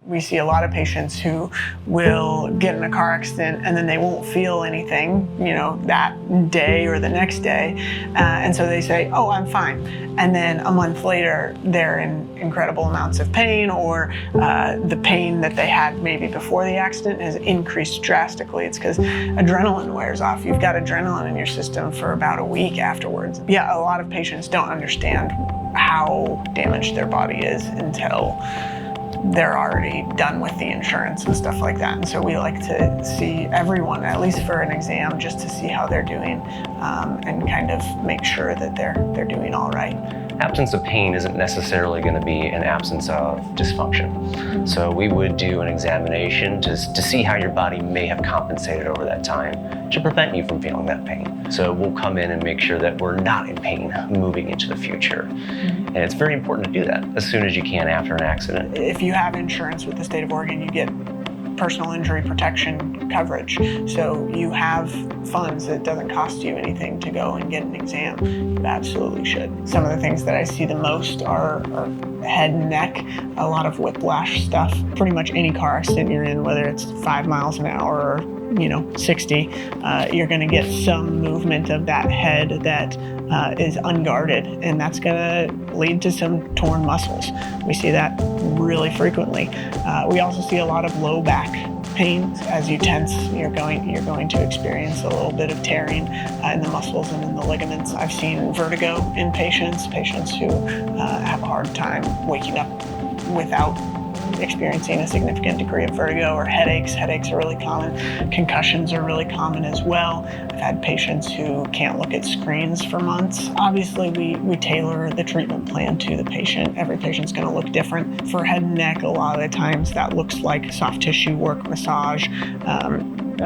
We see a lot of patients who will get in a car accident and then they won't feel anything, that day or the next day. And so they say, oh, I'm fine. And then a month later, they're in incredible amounts of pain, or the pain that they had maybe before the accident has increased drastically. It's because adrenaline wears off. You've got adrenaline in your system for about a week afterwards. Yeah, a lot of patients don't understand how damaged their body is until they're already done with the insurance and stuff like that. And so we like to see everyone, at least for an exam, just to see how they're doing, and kind of make sure that they're doing all right. Absence of pain isn't necessarily going to be an absence of dysfunction. So we would do an examination to see how your body may have compensated over that time to prevent you from feeling that pain. So we'll come in and make sure that we're not in pain moving into the future. And it's very important to do that as soon as you can after an accident. If you have insurance with the state of Oregon, you get personal injury protection coverage. So you have funds that doesn't cost you anything to go and get an exam. You absolutely should. Some of the things that I see the most are head and neck, a lot of whiplash stuff. Pretty much any car accident you're in, whether it's 5 miles an hour or 60, you're going to get some movement of that head that is unguarded, and that's going to lead to some torn muscles. We see that really frequently. We also see a lot of low back pain. As you tense, you're going to experience a little bit of tearing in the muscles and in the ligaments. I've seen vertigo in patients who have a hard time waking up without experiencing a significant degree of vertigo, or headaches. Headaches are really common. Concussions are really common as well. I've had patients who can't look at screens for months. Obviously, we tailor the treatment plan to the patient. Every patient's going to look different. For head and neck, a lot of the times that looks like soft tissue work, massage,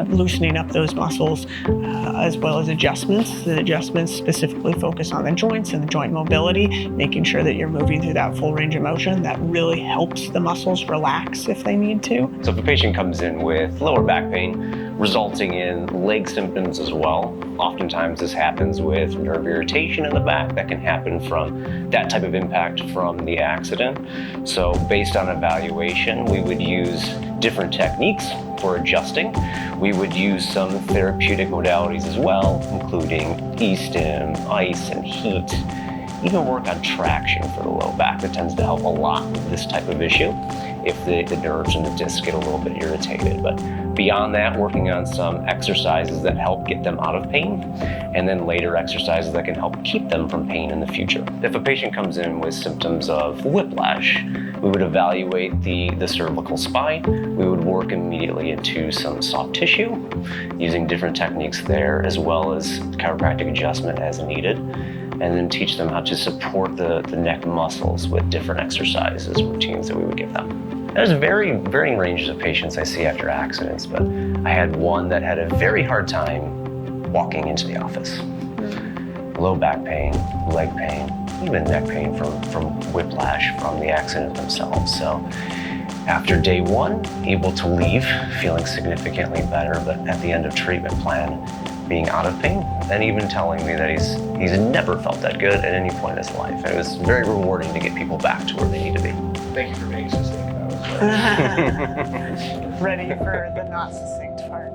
loosening up those muscles, as well as adjustments. The adjustments specifically focus on the joints and the joint mobility, making sure that you're moving through that full range of motion. That really helps the muscles relax if they need to. So if a patient comes in with lower back pain, resulting in leg symptoms as well, oftentimes this happens with nerve irritation in the back that can happen from that type of impact from the accident. So based on evaluation, we would use different techniques for adjusting. We would use some therapeutic modalities as well, including e-stim, ice, and heat. Even work on traction for the low back. That tends to help a lot with this type of issue if the nerves and the discs get a little bit irritated. But beyond that, working on some exercises that help get them out of pain, and then later exercises that can help keep them from pain in the future. If a patient comes in with symptoms of whiplash, we would evaluate the cervical spine. We would work immediately into some soft tissue using different techniques there, as well as chiropractic adjustment as needed, and then teach them how to support the neck muscles with different exercises, routines that we would give them. There's varying ranges of patients I see after accidents, but I had one that had a very hard time walking into the office. Low back pain, leg pain, even neck pain from whiplash from the accident themselves. So after day one, able to leave, feeling significantly better, but at the end of treatment plan, being out of pain, and even telling me that he's never felt that good at any point in his life. And it was very rewarding to get people back to where they need to be. Thank you for being succinct. Ready for the not succinct part.